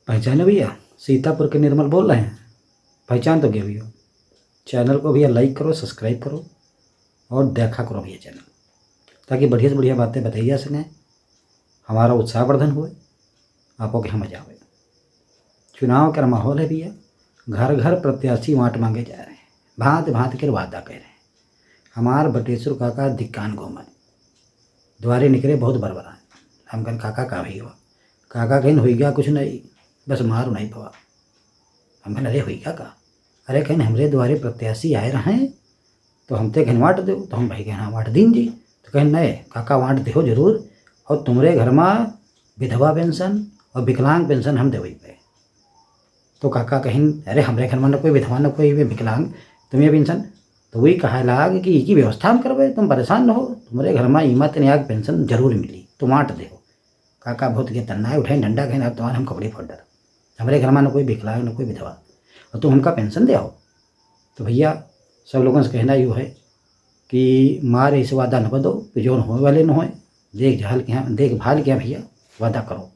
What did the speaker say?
पहचाने भैया? सीतापुर के निर्मल बोल रहे हैं। पहचान तो गए भैया। चैनल को भैया लाइक करो, सब्सक्राइब करो और देखा करो भैया चैनल, ताकि बढ़िया से बढ़िया बातें बताई जा सकें, हमारा उत्साहवर्धन हुए, आपको क्या मजा आवे। चुनाव का माहौल है भैया, घर घर प्रत्याशी वाट मांगे जा रहे हैं, भांत भांत के वादा कह रहे हैं। हमार बटेश्वर काका दिक्कान घूमे, द्वारे निकले बहुत बरबराए। हम कहें काका का भी हुआ? काका कहीं हुई गया कुछ नहीं, बस मारू नहीं पवा। हम कहें अरे हुई क्या का? अरे कहीं हमरे द्वारे प्रत्याशी आए रहे तो हम ते कहीं वाट दो, तो हम भाई कहना वाट दीन जी। तो कहें नहीं काका वाट दो जरूर, और तुम्हारे घर में विधवा पेंशन और विकलांग पेंशन हम देवई पे। तो काका कहीं अरे हमरे घर में न कोई विधवा न कोई विकलांग, तुम्हें पेंशन। तो वही कहा लाग कि की व्यवस्था हम करवे, तुम परेशान न हो, तुम्हारे घर में ईमत न्याग पेंशन जरूर मिली, तुम वाट दे। काका बहुत के तन्ना उठाए डंडा कहें अब तुम्हारे हम कपड़े फोड़ डर, हमारे घर में न कोई विकलांग न कोई विधवा, और तुम हमका पेंशन दे आओ। तो भैया सब लोगों से कहना यूँ है कि मार इस वादा न बदो कि जोन होने वाले न होए, देखभाल के भैया वादा करो।